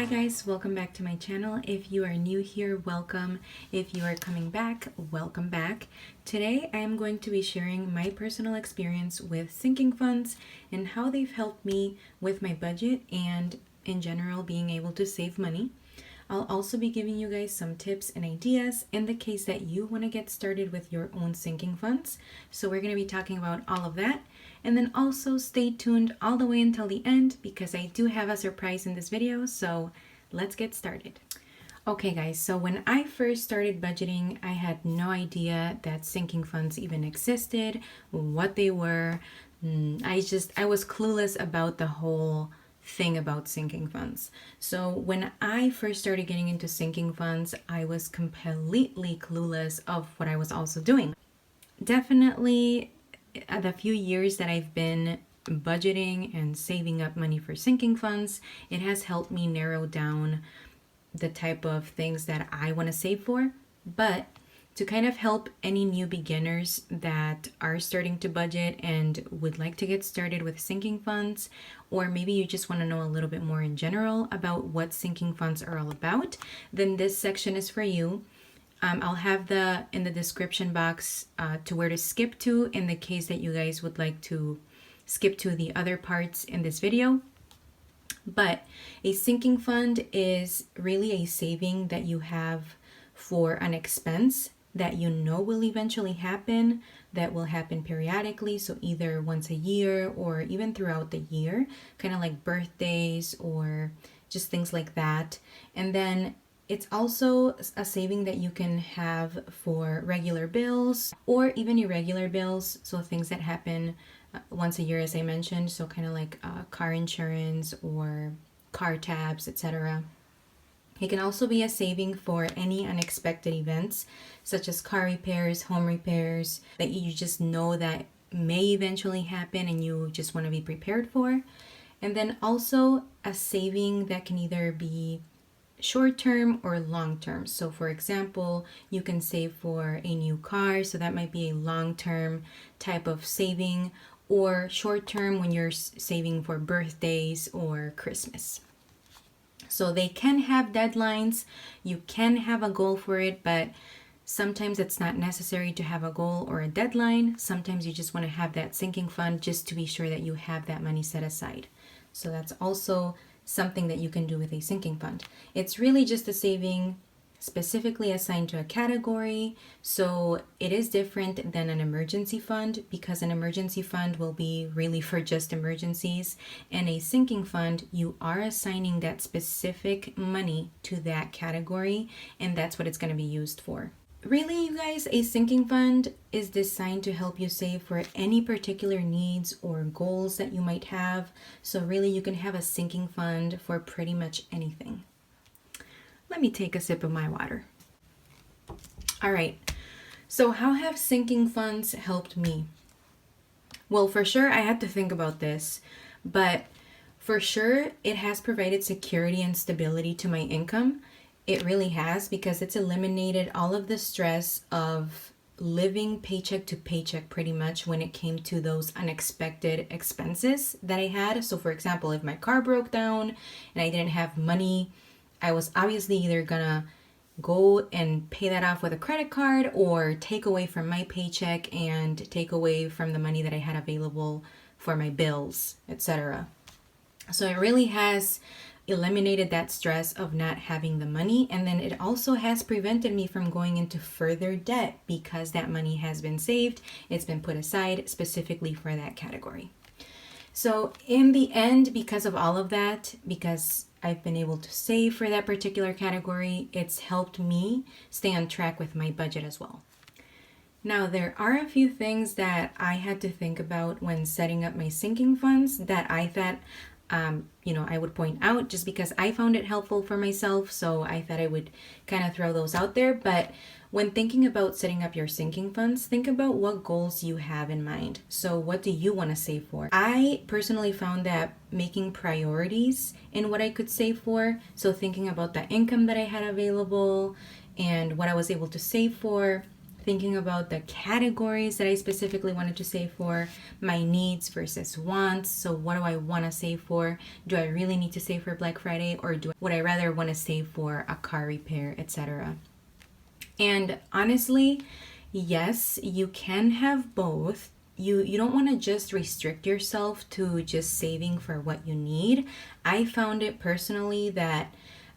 Hi guys, welcome back to my channel. If you are new here, welcome. If you are coming back, welcome back. Today I am going to be sharing my personal experience with sinking funds and how they've helped me with my budget and in general being able to save money. I'll also be giving you guys some tips and ideas in the case that you want to get started with your own sinking funds. So we're going to be talking about all of that. And then also stay tuned all the way until the end because I do have a surprise in this video. So let's get started. Okay guys, so when I first started budgeting, I had no idea that sinking funds even existed, what they were. I was clueless about the whole thing about sinking funds. So when I first started getting into sinking funds, I was completely clueless of what I was also doing. Definitely the few years that I've been budgeting and saving up money for sinking funds, it has helped me narrow down the type of things that I want to save for. But to kind of help any new beginners that are starting to budget and would like to get started with sinking funds, or maybe you just want to know a little bit more in general about what sinking funds are all about, then this section is for you. I'll have in the description box to where to skip to in the case that you guys would like to skip to the other parts in this video. But a sinking fund is really a saving that you have for an expense that you know will eventually happen, that will happen periodically, so either once a year or even throughout the year, kind of like birthdays or just things like that. And then it's also a saving that you can have for regular bills or even irregular bills, so things that happen once a year, as I mentioned, so kind of like car insurance or car tabs, etc. It can also be a saving for any unexpected events, such as car repairs, home repairs, that you just know that may eventually happen and you just want to be prepared for. And then also a saving that can either be short-term or long-term. So for example, you can save for a new car, so that might be a long-term type of saving, or short-term when you're saving for birthdays or Christmas. So they can have deadlines, you can have a goal for it, but sometimes it's not necessary to have a goal or a deadline. Sometimes you just want to have that sinking fund just to be sure that you have that money set aside. So that's also something that you can do with a sinking fund. It's really just a saving specifically assigned to a category, so it is different than an emergency fund because an emergency fund will be really for just emergencies, and a sinking fund, you are assigning that specific money to that category, and that's what it's going to be used for. Really, you guys, a sinking fund is designed to help you save for any particular needs or goals that you might have. So really, you can have a sinking fund for pretty much anything. Let me take a sip of my water. All right, so how have sinking funds helped me? Well, for sure, I had to think about this, but for sure, it has provided security and stability to my income. It really has, because it's eliminated all of the stress of living paycheck to paycheck pretty much when it came to those unexpected expenses that I had. So for example, if my car broke down and I didn't have money, I was obviously either gonna go and pay that off with a credit card or take away from my paycheck and take away from the money that I had available for my bills, etc. So it really has eliminated that stress of not having the money, and then it also has prevented me from going into further debt because that money has been saved. It's been put aside specifically for that category. So in the end, because of all of that, because I've been able to save for that particular category, it's helped me stay on track with my budget as well. Now, there are a few things that I had to think about when setting up my sinking funds that I thought I would point out just because I found it helpful for myself. So I thought I would kind of throw those out there. But when thinking about setting up your sinking funds, think about what goals you have in mind. So what do you want to save for? I personally found that making priorities in what I could save for, so thinking about the income that I had available and what I was able to save for thinking about the categories that I specifically wanted to save for, my needs versus wants. So what do I want to save for? Do I really need to save for Black Friday, or would I rather want to save for a car repair, etc.? And honestly, yes, you can have both. You don't want to just restrict yourself to just saving for what you need. I found it personally that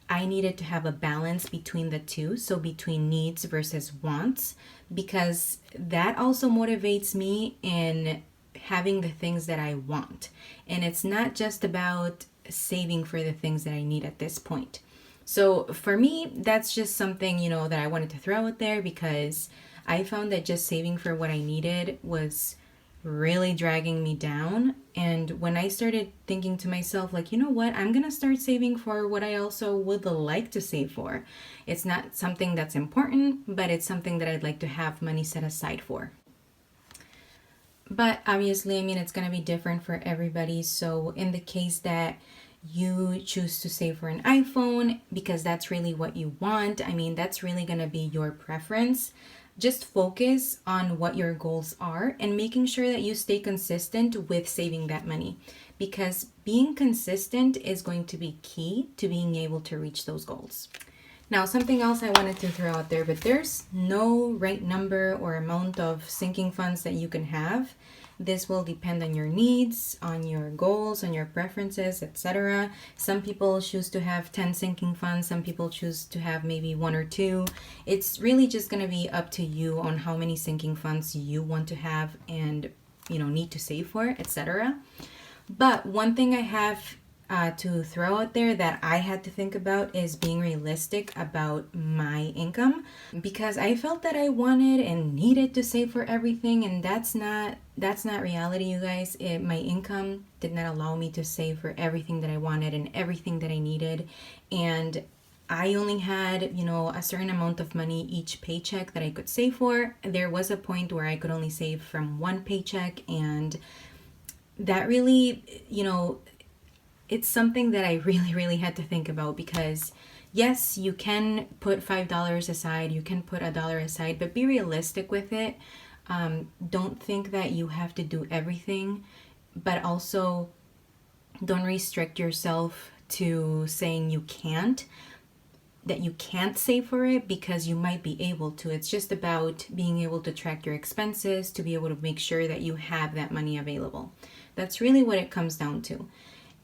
I needed to have a balance between the two, so between needs versus wants, because that also motivates me in having the things that I want. And it's not just about saving for the things that I need at this point. So for me, that's just something, that I wanted to throw out there, because I found that just saving for what I needed was really dragging me down. And when I started thinking to myself, like, you know what, I'm gonna start saving for what I also would like to save for. It's not something that's important, but it's something that I'd like to have money set aside for. But obviously, it's gonna be different for everybody. So in the case that you choose to save for an iPhone because that's really what you want, that's really gonna be your preference. Just focus on what your goals are and making sure that you stay consistent with saving that money, because being consistent is going to be key to being able to reach those goals. Now, something else I wanted to throw out there, but there's no right number or amount of sinking funds that you can have. This will depend on your needs, on your goals, on your preferences, etc. Some people choose to have 10 sinking funds. Some people choose to have maybe 1 or 2. It's really just going to be up to you on how many sinking funds you want to have and, need to save for, etc. But one thing I have to throw out there that I had to think about is being realistic about my income, because I felt that I wanted and needed to save for everything, and that's not reality, you guys. My income did not allow me to save for everything that I wanted and everything that I needed, and I only had, a certain amount of money each paycheck that I could save for. There was a point where I could only save from one paycheck, and that really, it's something that I really, really had to think about, because yes, you can put $5 aside, you can put $1 aside, but be realistic with it. Don't think that you have to do everything, but also don't restrict yourself to saying that you can't save for it, because you might be able to. It's just about being able to track your expenses, to be able to make sure that you have that money available. That's really what it comes down to.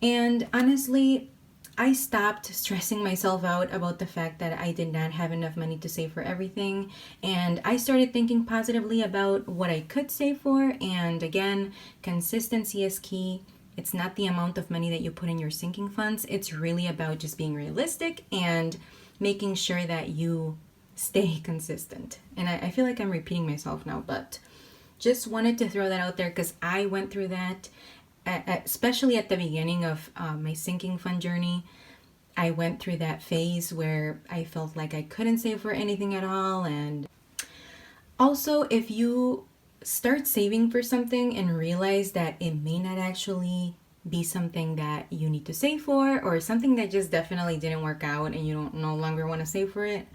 And honestly, I stopped stressing myself out about the fact that I did not have enough money to save for everything. And I started thinking positively about what I could save for. And again, consistency is key. It's not the amount of money that you put in your sinking funds. It's really about just being realistic and making sure that you stay consistent. And I feel like I'm repeating myself now, but just wanted to throw that out there because I went through that. Especially at the beginning of my sinking fund journey, I went through that phase where I felt like I couldn't save for anything at all. And also, if you start saving for something and realize that it may not actually be something that you need to save for, or something that just definitely didn't work out and you don't no longer want to save for it,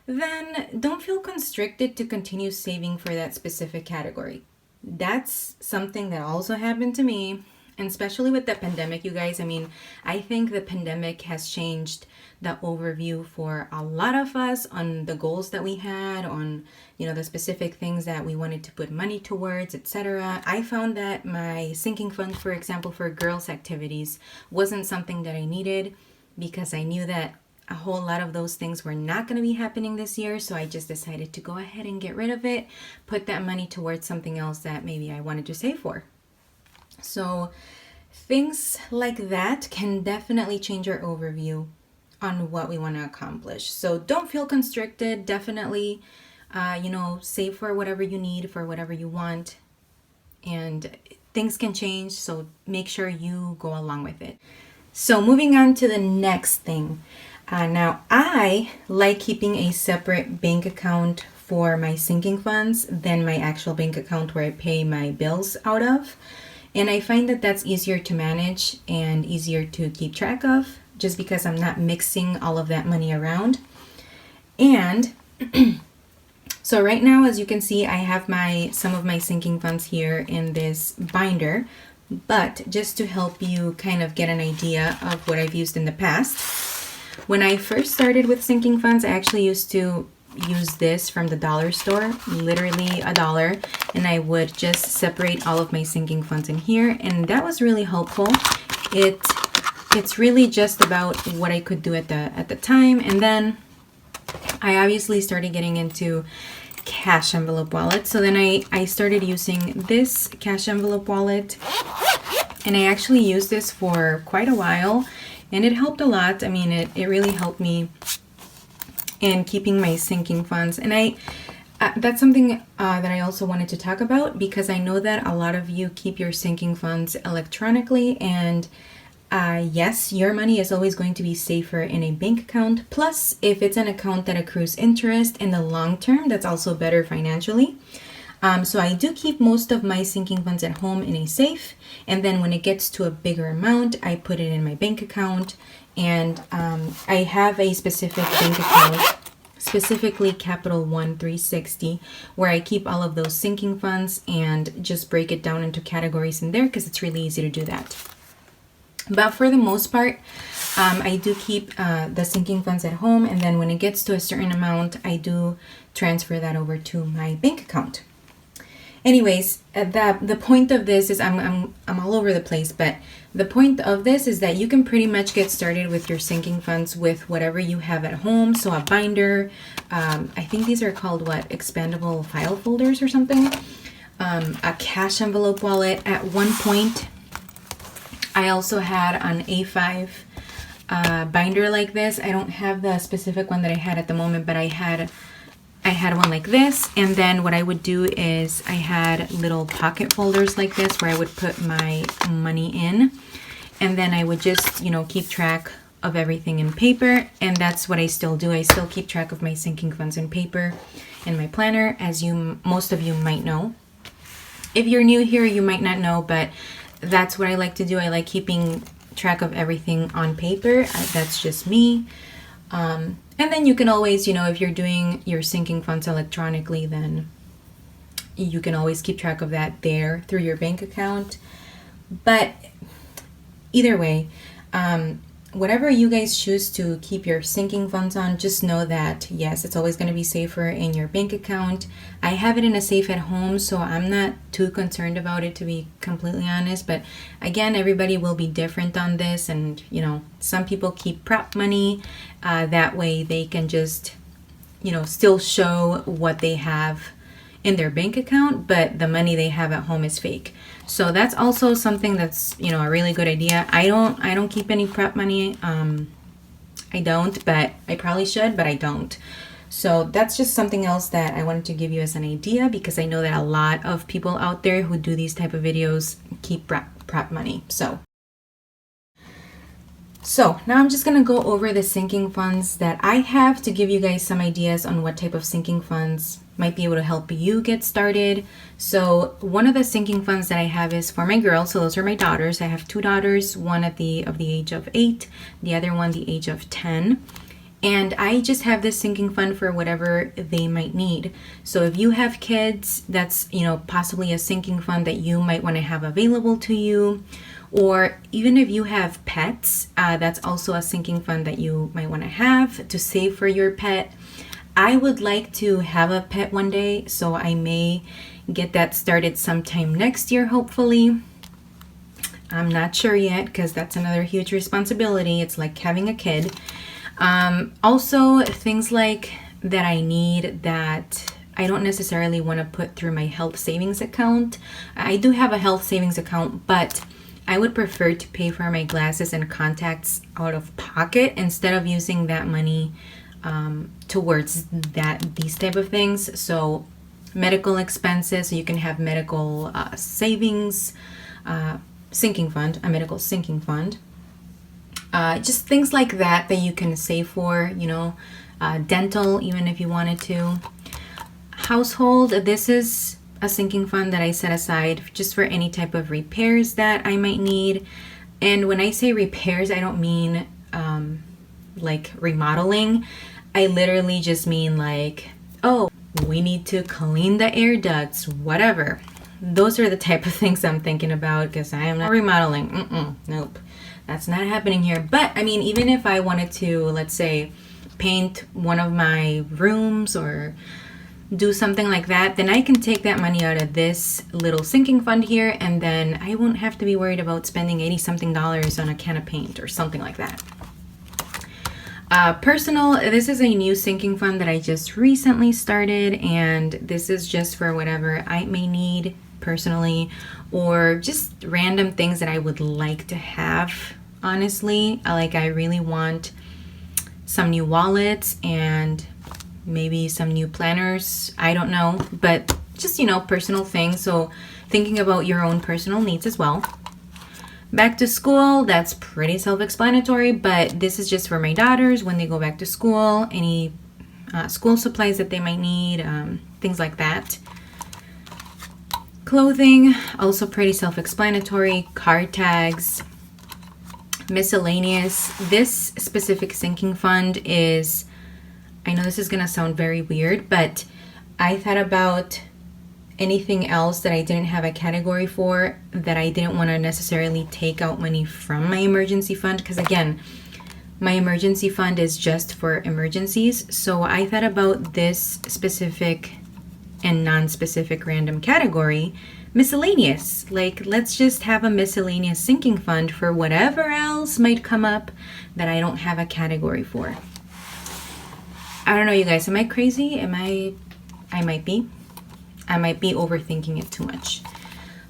then don't feel constricted to continue saving for that specific category. That's something that also happened to me, and especially with the pandemic, you guys. I think the pandemic has changed the overview for a lot of us on the goals that we had, on, the specific things that we wanted to put money towards, etc. I found that my sinking fund, for example, for girls' activities wasn't something that I needed, because I knew that a whole lot of those things were not going to be happening this year. So I just decided to go ahead and get rid of it, put that money towards something else that maybe I wanted to save for. So things like that can definitely change our overview on what we want to accomplish. So don't feel constricted. Definitely, save for whatever you need, for whatever you want. And things can change, so make sure you go along with it. So moving on to the next thing. Now, I like keeping a separate bank account for my sinking funds than my actual bank account where I pay my bills out of. And I find that that's easier to manage and easier to keep track of, just because I'm not mixing all of that money around. And So right now, as you can see, I have some of my sinking funds here in this binder, but just to help you kind of get an idea of what I've used in the past. When I first started with sinking funds, I actually used to use this from the dollar store, literally $1, and I would just separate all of my sinking funds in here, and that was really helpful. It's really just about what I could do at the time, and then I obviously started getting into cash envelope wallets. So then I started using this cash envelope wallet, and I actually used this for quite a while, and it helped a lot. I mean, it really helped me in keeping my sinking funds. And that's something that I also wanted to talk about, because I know that a lot of you keep your sinking funds electronically, and yes, your money is always going to be safer in a bank account. Plus, if it's an account that accrues interest in the long term, that's also better financially. So I do keep most of my sinking funds at home in a safe, and then when it gets to a bigger amount, I put it in my bank account. And I have a specific bank account, specifically Capital One 360, where I keep all of those sinking funds and just break it down into categories in there, because it's really easy to do that. But for the most part, I do keep the sinking funds at home, and then when it gets to a certain amount, I do transfer that over to my bank account. Anyways, the point of this is, I'm all over the place, but the point of this is that you can pretty much get started with your sinking funds with whatever you have at home. So a binder, I think these are called expandable file folders or something. A cash envelope wallet. At one point, I also had an A5 binder like this. I don't have the specific one that I had at the moment, but I had one like this. And then what I would do is I had little pocket folders like this where I would put my money in, and then I would just, keep track of everything in paper. And that's what I still do. I still keep track of my sinking funds in paper in my planner, as most of you might know. If you're new here, you might not know, but that's what I like to do. I like keeping track of everything on paper. That's just me. And then you can always, if you're doing your sinking funds electronically, then you can always keep track of that there through your bank account. But either way, whatever you guys choose to keep your sinking funds on, just know that, yes, it's always going to be safer in your bank account. I have it in a safe at home, so I'm not too concerned about it, to be completely honest. But again, everybody will be different on this. And, some people keep prop money. That way they can just, still show what they have in their bank account, but the money they have at home is fake. So that's also something that's, a really good idea. I don't keep any prep money. I don't, but I probably should, but I don't. So that's just something else that I wanted to give you as an idea, because I know that a lot of people out there who do these type of videos keep prep money. So now I'm just going to go over the sinking funds that I have to give you guys some ideas on what type of sinking funds might be able to help you get started. So one of the sinking funds that I have is for my girls. So those are my daughters. I have two daughters, one of the age of 8, the other one the age of 10. And I just have this sinking fund for whatever they might need. So if you have kids, that's, possibly a sinking fund that you might want to have available to you. Or even if you have pets, that's also a sinking fund that you might want to have to save for your pet. I would like to have a pet one day, so I may get that started sometime next year, hopefully. I'm not sure yet, because that's another huge responsibility. It's like having a kid. Also, things like that I need that I don't necessarily want to put through my health savings account. I do have a health savings account, but I would prefer to pay for my glasses and contacts out of pocket instead of using that money towards these type of things. So medical expenses, so you can have medical savings, sinking fund, a medical sinking fund. Just things like that you can save for, dental, even if you wanted to. Household, this is a sinking fund that I set aside just for any type of repairs that I might need. And when I say repairs, I don't mean like remodeling. I literally just mean like, oh, we need to clean the air ducts, whatever. Those are the type of things I'm thinking about, because I am not remodeling. Nope, that's not happening here. But I mean, even if I wanted to, let's say, paint one of my rooms or do something like that, then I can take that money out of this little sinking fund here, and then I won't have to be worried about spending $80-something on a can of paint or something like that. Personal, this is a new sinking fund that I just recently started, and this is just for whatever I may need personally, or just random things that I would like to have. Honestly, I really want some new wallets and maybe some new planners. I don't know, but just, you know, personal things. So thinking about your own personal needs as well. Back to school, that's pretty self-explanatory, but this is just for my daughters when they go back to school, any school supplies that they might need, things like that. Clothing, also pretty self-explanatory. Card tags, miscellaneous. This specific sinking fund is, I know this is gonna sound very weird, but I thought about anything else that I didn't have a category for, that I didn't want to necessarily take out money from my emergency fund, because again, my emergency fund is just for emergencies. So I thought about this specific and non-specific random category, miscellaneous. Let's just have a miscellaneous sinking fund for whatever else might come up that I don't have a category for. I don't know, you guys, am I crazy? I might be. I might be overthinking it too much.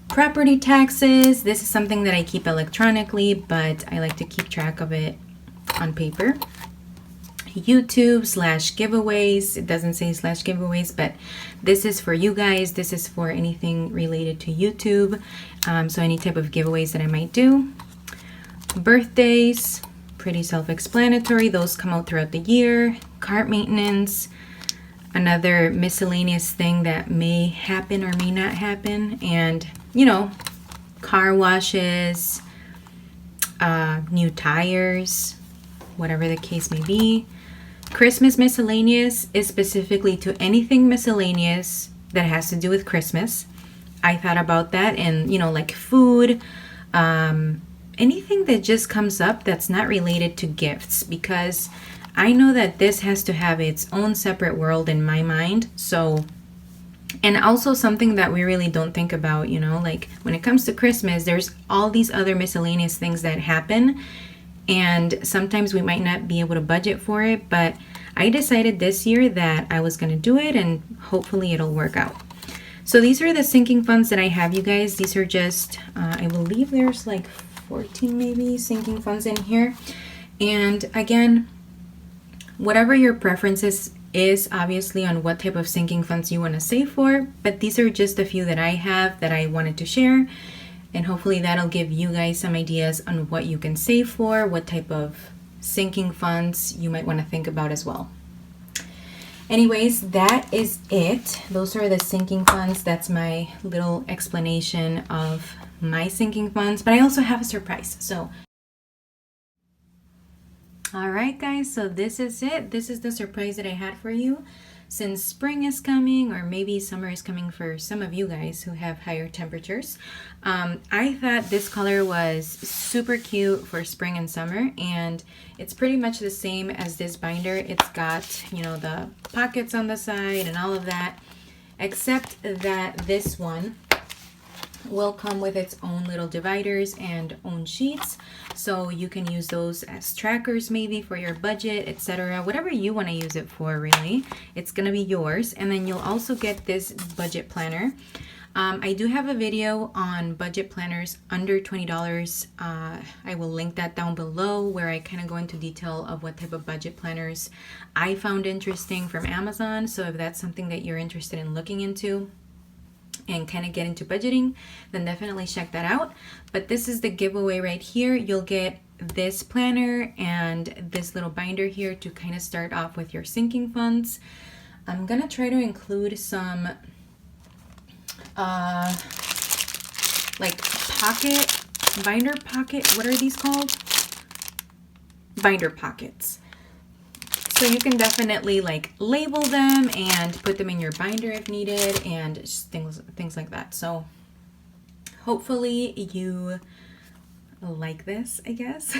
Property taxes, this is something that I keep electronically, but I like to keep track of it on paper. YouTube/giveaways, it doesn't say /giveaways, but this is for you guys. This is for anything related to YouTube. So any type of giveaways that I might do. Birthdays, pretty self-explanatory. Those come out throughout the year. Car maintenance, another miscellaneous thing that may happen or may not happen. And, you know, car washes, new tires, whatever the case may be. Christmas miscellaneous is specifically to anything miscellaneous that has to do with Christmas. I thought about that, and, you know, like food, anything that just comes up that's not related to gifts, because I know that this has to have its own separate world in my mind. So, and also something that we really don't think about, you know, like when it comes to Christmas, there's all these other miscellaneous things that happen, and sometimes we might not be able to budget for it, but I decided this year that I was going to do it, and hopefully it'll work out. So these are the sinking funds that I have, you guys. These are just, I believe there's like 14 maybe sinking funds in here. And again, whatever your preferences is obviously on what type of sinking funds you want to save for, but these are just a few that I have that I wanted to share, and hopefully that'll give you guys some ideas on what you can save for, what type of sinking funds you might want to think about as well. Anyways, that is it. Those are the sinking funds. That's my little explanation of my sinking funds, but I also have a surprise. So all right, guys, so this is it. This is the surprise that I had for you. Since spring is coming, or maybe summer is coming for some of you guys who have higher temperatures, I thought this color was super cute for spring and summer, and it's pretty much the same as this binder. It's got, you know, the pockets on the side and all of that, except that this one will come with its own little dividers and own sheets, so you can use those as trackers maybe for your budget, etc. Whatever you want to use it for, really, it's gonna be yours. And then you'll also get this budget planner. I do have a video on budget planners under $20. I will link that down below, where I kind of go into detail of what type of budget planners I found interesting from Amazon. So if that's something that you're interested in looking into and kind of get into budgeting, then definitely check that out. But this is the giveaway right here. You'll get this planner and this little binder here to kind of start off with your sinking funds. I'm gonna try to include some like binder pocket, what are these called? Binder pockets. So you can definitely like label them and put them in your binder if needed, and just things like that. So hopefully you like this, I guess.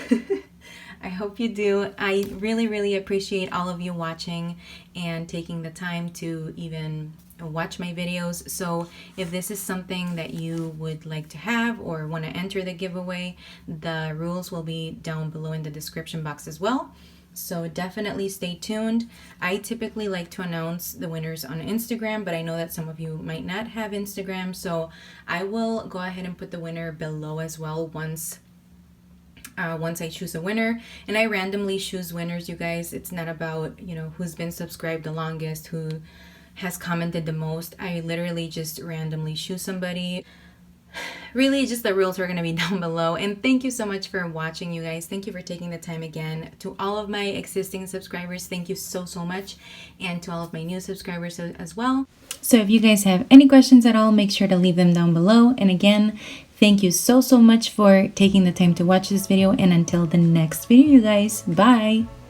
I hope you do. I really appreciate all of you watching and taking the time to even watch my videos. So if this is something that you would like to have or want to enter the giveaway, the rules will be down below in the description box as well. So definitely stay tuned. I typically like to announce the winners on Instagram, but I know that some of you might not have Instagram, so I will go ahead and put the winner below as well once I choose a winner. And I randomly choose winners, you guys. It's not about, you know, who's been subscribed the longest, who has commented the most. I literally just randomly choose somebody. Really, just the rules are going to be down below. And thank you so much for watching, you guys. Thank you for taking the time again. To all of my existing subscribers, thank you so much. And to all of my new subscribers as well. So if you guys have any questions at all, make sure to leave them down below. And again, thank you so much for taking the time to watch this video. And until the next video, you guys, bye!